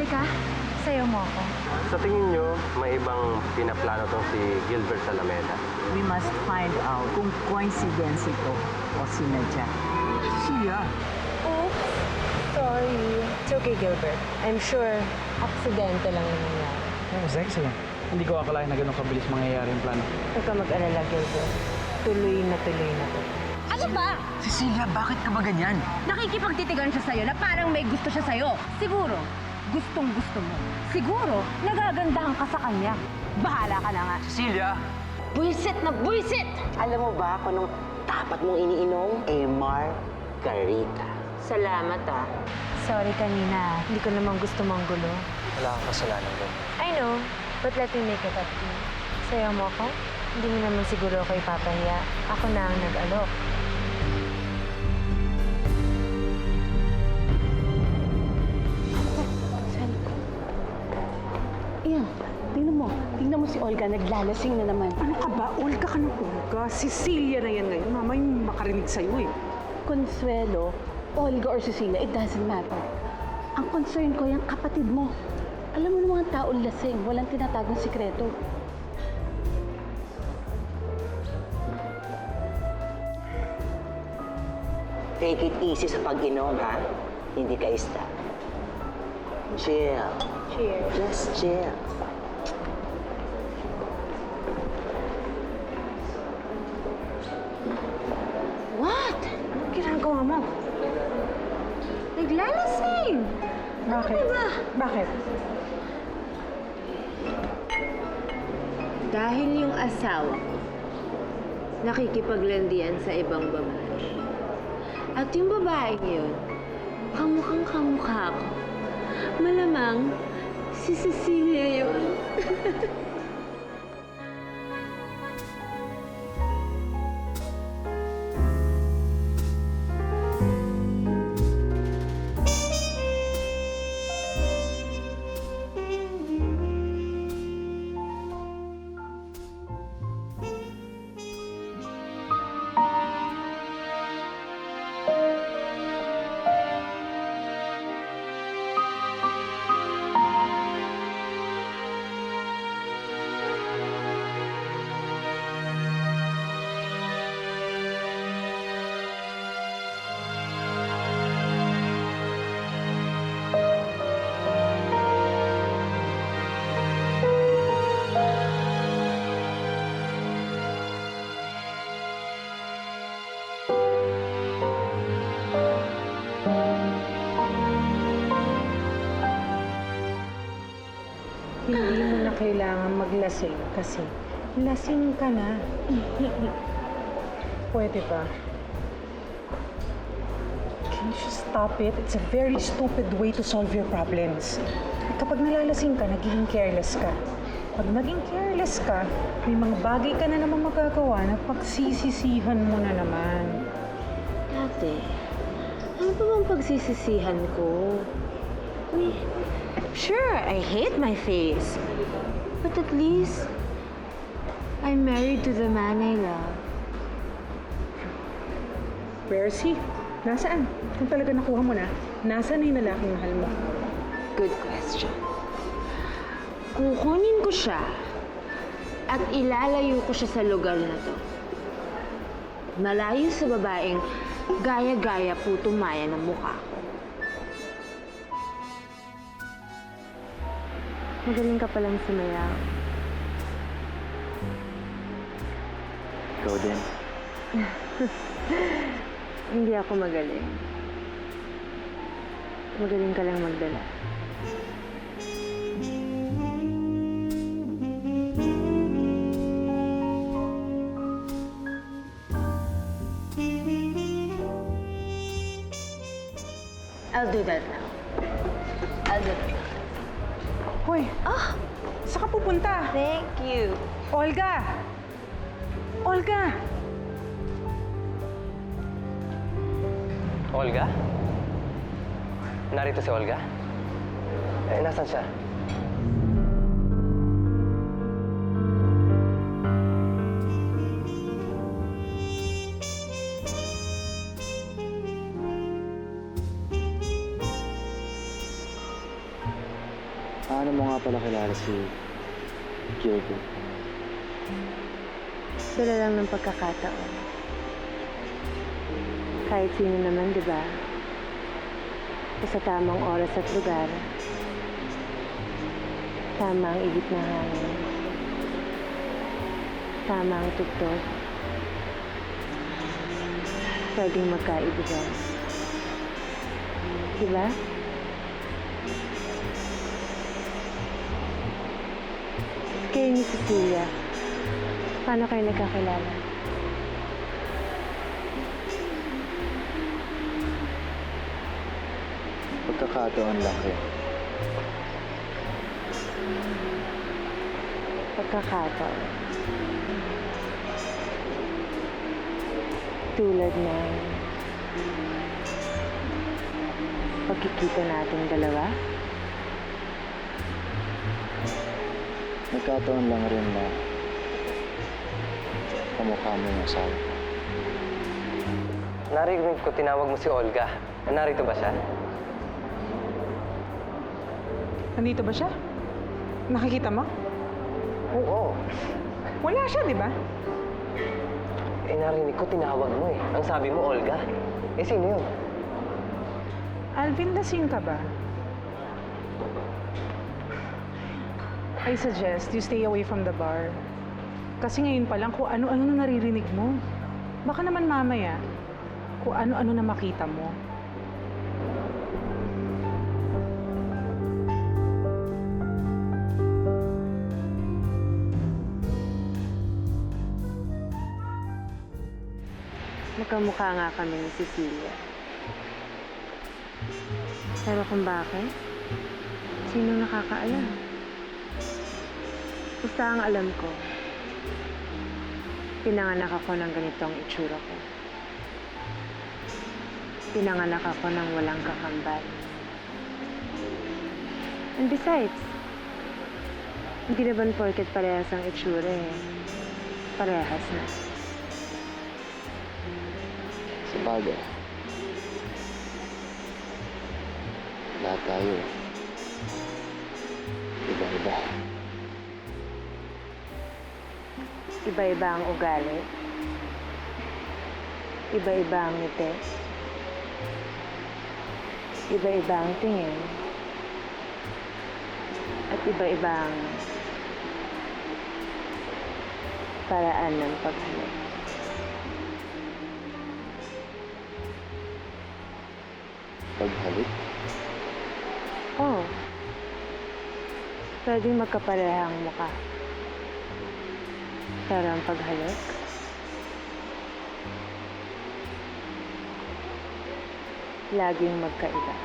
ka? Sayo mo ako. Sa tingin nyo, may ibang pinaplano tong si Gilbert Alameda? We must find out kung coincidence ito o sinadya. Siya. Oops. Sorry. It's okay, Gilbert. I'm sure aksidente lang yung nangyari. That was excellent. Hindi ko akalain na ganun kabilis mangyayari yung plano. Huwag ka mag-alala, Gilbert. Tuloy na to. Ano ba? Cecilia, bakit ka ba ganyan? Nakikipagtitigan siya sa'yo na parang may gusto siya sa'yo. Siguro, gustong-gusto mo. Siguro, nagagandahan ka sa kanya. Bahala ka na nga. Cecilia! Buisit na buisit! Alam mo ba kung anong dapat mong iniinom? Margarita. Salamat ah. Sorry kanina. Hindi ko naman gusto manggulo. Wala kang kasalanan doon. I know, but let me make it up to you. Sayo mo ako? Hindi mo naman siguro ako ipapahiya. Ako na ang nag-alok. Iyan, tingnan mo si Olga, naglalasing na naman. Ano ka ba? Olga ka ng Olga. Cecilia na yan ngayon. Mama yung makarinig sa'yo eh. Consuelo, Olga or Cecilia, it doesn't matter. Ang concern ko yung kapatid mo. Alam mo ng mga taong lasing, walang tinatagong sikreto. Take it easy sa pag-inom, ha? Hindi ka ista. Chill. Cheers. Just chill. What? Anong ginagawa mo? Naglalasing! Bakit? Bakit? Dahil yung asawa ko, nakikipaglandian sa ibang babae. At yung babaeng yun, kamukhang kamukha ko. Malamang, si Cecilia yun. Hindi mo na kailangan maglasing kasi lasing ka na. Pwede ba? Can you just stop it? It's a very stupid way to solve your problems. Kapag nalalasing ka, nagiging careless ka. Pag naging careless ka, may mga bagay ka na naman magagawa na pagsisisihan mo na naman. Ate, ano pa bang pagsisisihan ko? Sure, I hate my face. But at least, I'm married to the man I love. Where's he? Nasaan? Kung talaga nakuha mo na, nasaan na yung lalaking mahal mo? Good question. Kukunin ko siya at ilalayo ko siya sa lugar na to. Malayo sa babaeng gaya-gaya putong maya ng mukha ko. Magaling ka palang sumayaw. Ikaw din. Hindi ako magaling. Magaling ka lang magdala. I'll do that now. I'll do that. Hoy! Saan ka pupunta? Thank you. Olga! Olga! Olga? Narito si Olga? Nasaan siya? Paano mo nga pala kilala si Gilbert? Sila lang ng pagkakataon. Kahit sino naman, di ba? Sa tamang oras at lugar, tama ang igit na hangin, tama ang tugtog, pwedeng magkaibigan. Diba? Kayo ni Cecilia, paano kayo nagkakilala? Pagkakataon lang kayo. Pagkakataon. Tulad ng pagkikita natin dalawa. Nagkataon lang rin na kamukha mo yung asawa ko. Narinig ko tinawag mo si Olga. Narito ba siya? Nandito ba siya? Nakikita mo? Oo. Wala siya, di ba? Narinig ko tinawag mo eh. Ang sabi mo, Olga. Sino yun? Alvin, lasing ka ba? I suggest you stay away from the bar. Kasi ngayon pa lang kung ano-ano na naririnig mo. Baka naman mamaya, kung ano-ano na makita mo. Magkamukha nga kami ni Cecilia. Pero kung bakit, sino nakakaalam? Basta ang alam ko, pinanganak ako ng ganitong itsura ko. Pinanganak ako ng walang kakambal. And besides, hindi naman porket parehas ang itsura eh. Parehas na. Sabagay. Lahat tayo. Iba-iba. Iba-iba ang ugali. Iba-iba ang ngiti. Iba-iba ang tingin. At iba-iba ang paraan ng paghalik. Paghalik? Oo. Pwedeng magkapareha ang mukha. Pero ang paghalik, laging magkaiba.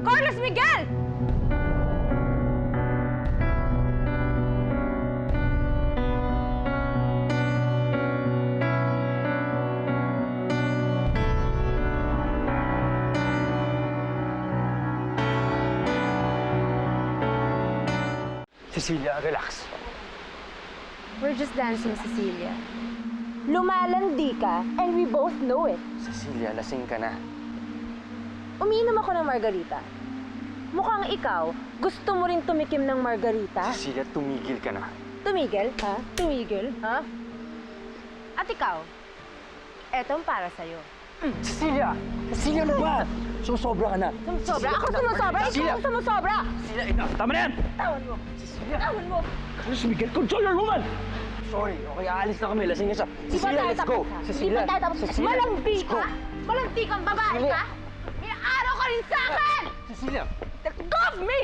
Carlos Miguel! Cecilia, relax. We're just dancing, Cecilia. Lumalandi ka, and we both know it. Cecilia, lasing ka na. Umiinom ako ng margarita. Mukhang ikaw, gusto mo rin tumikim ng margarita? Cecilia, tumigil ka na. Tumigil, ha? Tumigil, ha? At ikaw, etong para sa'yo. Cecilia! Cecilia, ano ba? Susobra ka na. Sumusobra? Ako sumusobra? Ikaw ang sumusobra! Cecilia, enough. Tama na yan! Tawan mo! Cecilia! Tawan mo! Carlos Miguel, control your woman! Sorry, okay, aalis na kami. Lasing niya siya. Di ba Cecilia, tayo let's tapos, go! ha? Di Cecilia! ba tayo tapos? Cecilia! Malandi let's go. ka? Malandi kang babae Cecilia. ka? May araw ka rin sa akin! Cecilia! Let go of me!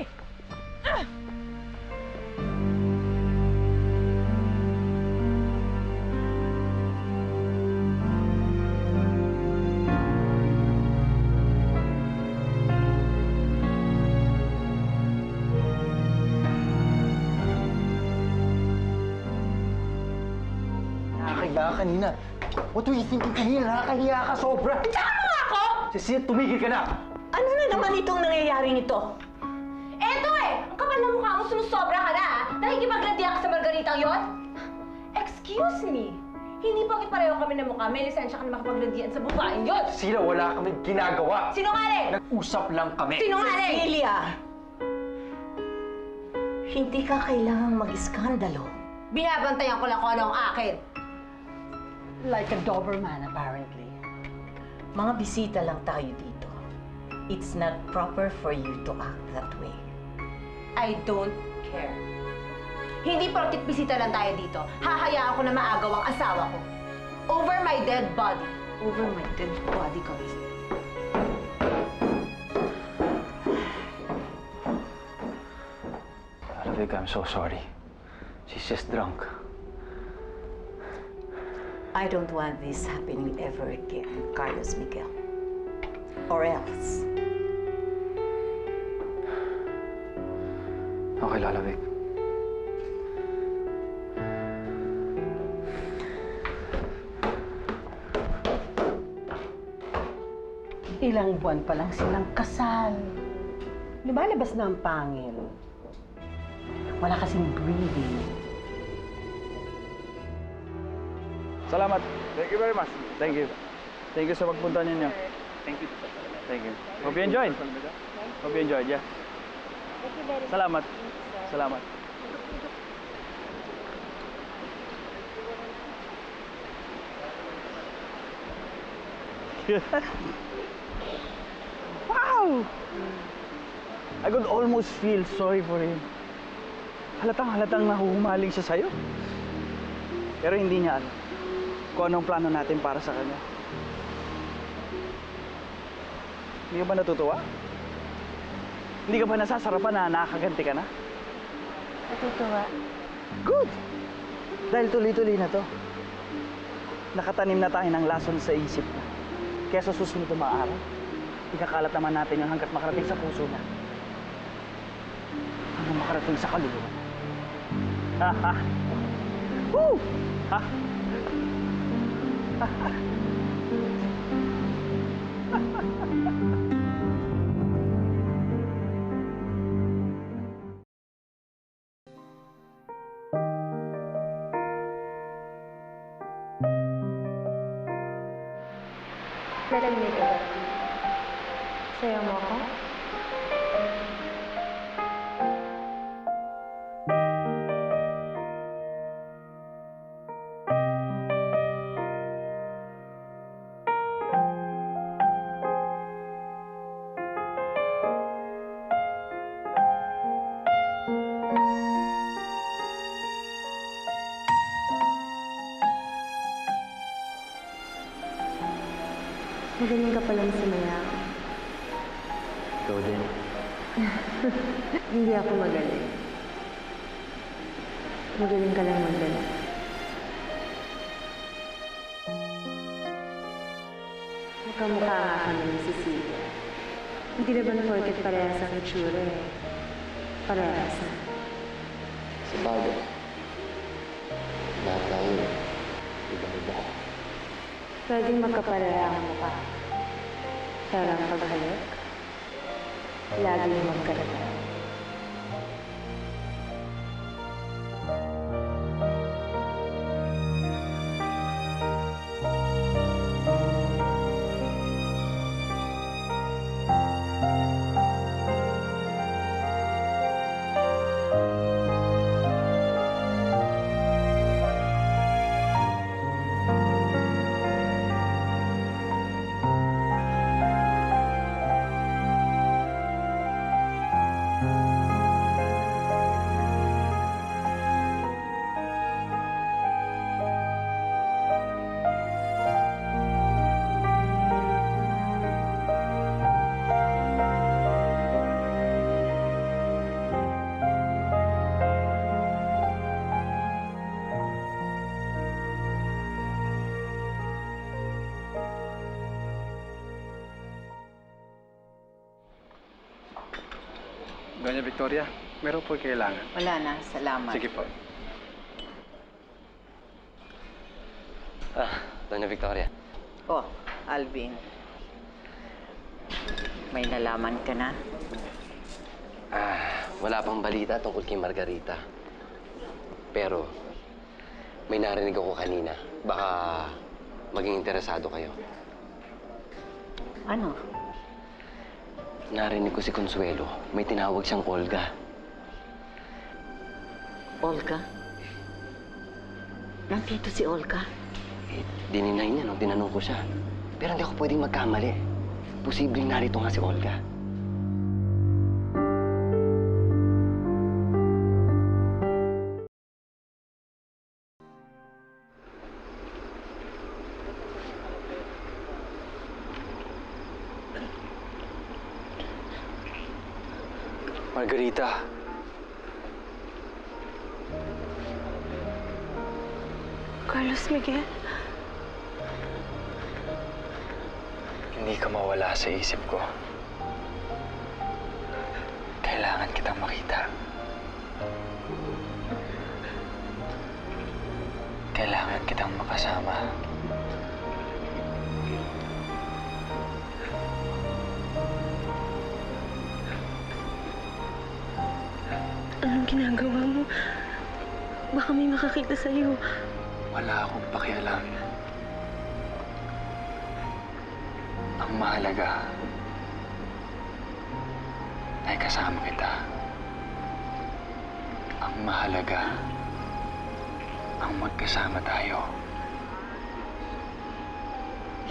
ka kanina. What were you thinking kanina? Nakakahiya ka sobra. Tsaka mo nga ako! Cecilia, tumigil ka na! Ano na naman itong nangyayaring ito? Eto eh! Ang kapal na mukha mo, sumusobra ka na ha? Nakikipaglandian ka sa Margaritang yon? Excuse me? Hindi pa pareho kami ng mukha. May lisensya ka na makipaglandian sa babaeng yon! Cecilia, wala kami ginagawa. Sinungaling! Nag-usap lang kami. Sinungaling! Cecilia! Hindi ka kailangang mag-iskandalo. Binabantayan ko lang kung ano ang akin. Like a Doberman, apparently. Mga bisita lang tayo dito. It's not proper for you to act that way. I don't care. Hindi porkit bisita lang tayo dito, hahayaan ko na maagaw ang asawa ko. Over my dead body. Over my dead body, guys. Vic, I'm so sorry. She's just drunk. I don't want this happening ever again, Carlos Miguel. Or else. Okay, Lala Vic. Ilang buwan pa lang silang kasal. Lumalabas na ang pangil. Wala kasing breathing. Salamat. Thank you very much. Thank you. Thank you sa pagpunta ninyo. Thank you. Thank you. Hope you enjoyed. Hope you enjoyed, yeah. Thank you very much. Salamat. Salamat. Wow! I could almost feel sorry for him. Halatang nahuhumaling siya sa'yo. Pero hindi niya alam kung anong plano natin para sa kanya. Hindi ka ba natutuwa? Hindi ka ba nasasarapan na nakakaganti ka na? Natutuwa. Good! Dahil tuloy-tuloy na to. Nakatanim na tayo ng lason sa isip na. Kaya sa susunod na mga araw, ikakalat naman natin yung hanggat makarating sa puso na. Hanggang makarating sa kaluluwa. Ha ha! Woo! Ha? Let me make it. Sayaw mo ako? Magaling ka palang sumayaw. Ikaw din. Hindi ako magaling. Magaling ka lang magdala. Magkamukha nga kami ni Cecilia. Hindi naman porket parehas ang itsura eh. Parehas na. Sa bagay. Lahat tayo. Iba-iba. Pwedeng magkapareha ang mukha. Pero ang paghalik, laging magkalata. Doña Victoria, meron po kailangan. Wala na, salamat. Sige po. Doña Victoria. Oh, Alvin. May nalaman ka na? Wala pang balita tungkol kay Margarita. Pero, may narinig ako kanina. Baka maging interesado kayo. Ano? Narinig ko si Consuelo. May tinawag siyang Olga. Olga? Nandito si Olga? Dininay niya nung tinanong ko siya. Pero hindi ako pwedeng magkamali. Posibleng narito nga si Olga. Margarita. Carlos Miguel? Hindi ka mawala sa isip ko. Kailangan kitang makita. Kailangan kitang makasama. Anong ginagawa mo? Baka may makakita sa'yo. Wala akong pakialam. Ang mahalaga ay kasama kita. Ang mahalaga ang magkasama tayo.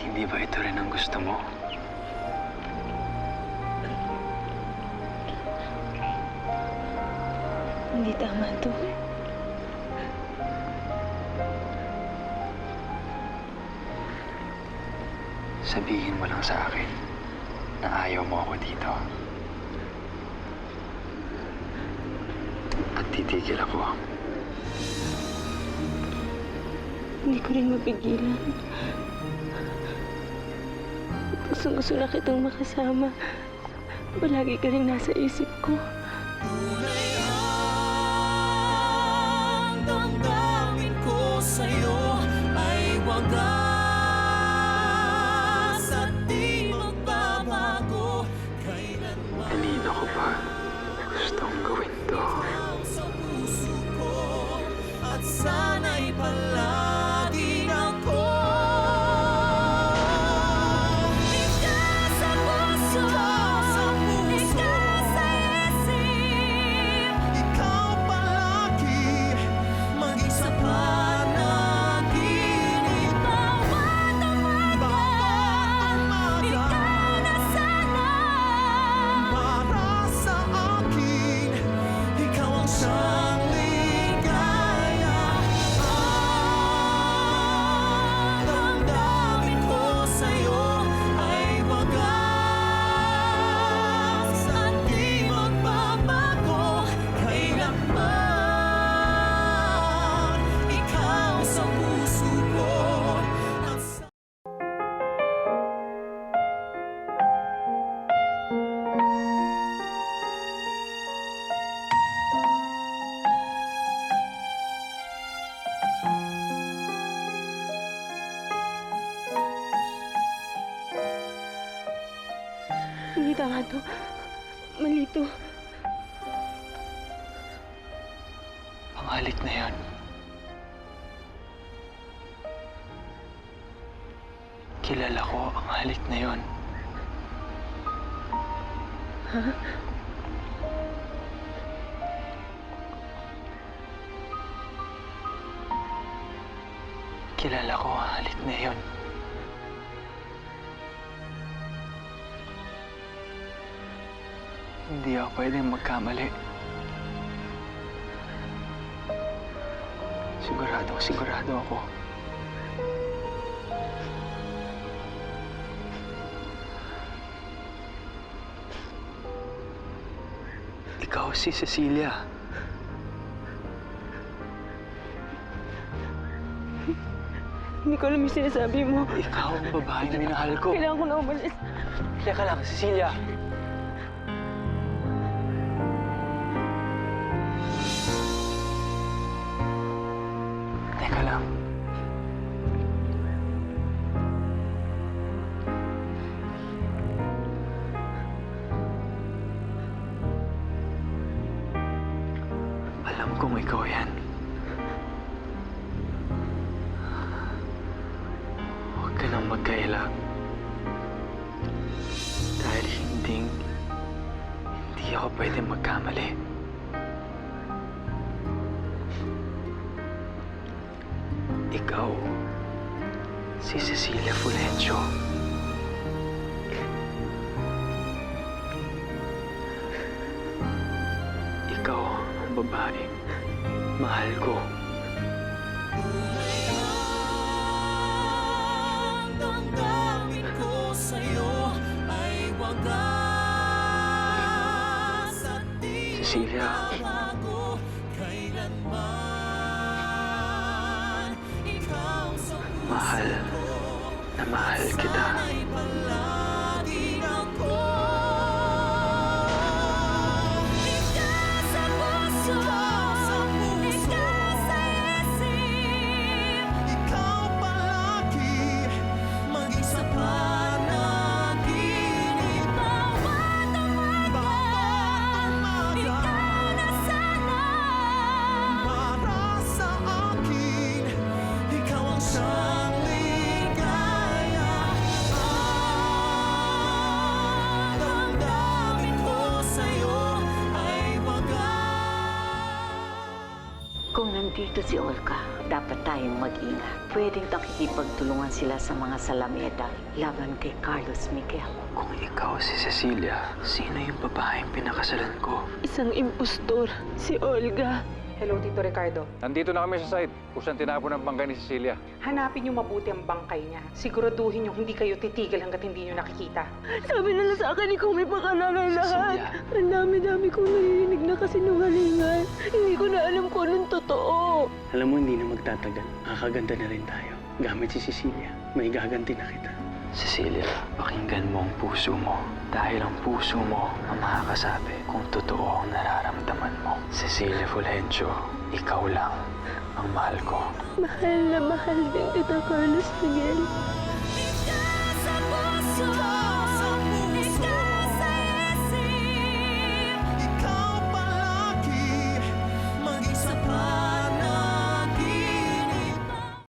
Hindi ba ito rin ang gusto mo? Hindi tama to. Sabihin mo lang sa akin na ayaw mo ako dito. At titigil ako. Hindi ko rin mapigilan. Gusto na kitang makasama. Palagi ka rin nasa isip ko. Ang damdamin ko sa'yo ay wagas at di magbabago kailanman. Kanina ko pa gustong gawin to. Sa puso ko at sana'y palaging ako. Ikaw sa puso, ikaw sa isip, ikaw palagi maging sa panaginip. Bawat umaga, ikaw na sana para sa akin. Ikaw ang siyang ligaya. Ang damdamin ko sa'yo ay wagas at di magbabago kailanman. Ikaw sa puso ko at sa Hindi tama to. Mali to. Ang halik na yan. Kilala ko ang halik na yon. Kilala ko ang halik na yon. Hindi ako pwedeng magkamali. Sigurado ako. Ikaw si Cecilia. Hindi ko alam yung sinasabi mo. Ikaw ang babaeng minahal ko. Kailangan ko na umalis. Teka lang, Cecilia. Teka lang. kong ikaw yan. Huwag ka nang magkaila. Dahil hindi ako pwede magkamali. Ikaw, si Cecilia Fulgencio. Ikaw ang babaeng mahal ko. Ang damdamin ko sa'yo ay wagas at di Cecilia, bago kailanman. Ikaw sa mahal na mahal kita. ay palagi ako. Ikaw sa puso, ikaw sa isip, ikaw palagi maging sa panaginip. Bawat umaga, ikaw na sana. Para sa akin, ikaw ang siyang ligaya. Ang damdamin ko sa'yo ay wagas. Kung nandito si Olga, dapat tayong mag-ingat. Pwedeng nakikipagtulungan sila sa mga salameda laban kay Carlos Miguel. Kung ikaw si Cecilia, sino yung babaeng pinakasalan ko? Isang impostor, si Olga. Hello, Tito Ricardo. Nandito na kami sa site kung saan tinapon ang bangkay ni Cecilia. Hanapin niyo mabuti ang bangkay niya. Siguraduhin niyo hindi kayo titigil hanggat hindi niyo nakikita. Sabi nila sa akin, ikaw may pakanalay lahat. Cecilia. Ang dami-dami kong naririnig na kasinungalingan. Hindi ko na alam kung anong totoo. Alam mo, hindi na magtatagal. Makakaganda na rin tayo. Gamit si Cecilia, may gaganti na kita. Cecilia, pakinggan mo ang puso mo. Dahil ang puso mo ang makakasabi kung totoo ang nararamdaman mo. Cecilia Fulgencio, ikaw lang ang mahal ko. Mahal na mahal din kita, Carlos Miguel.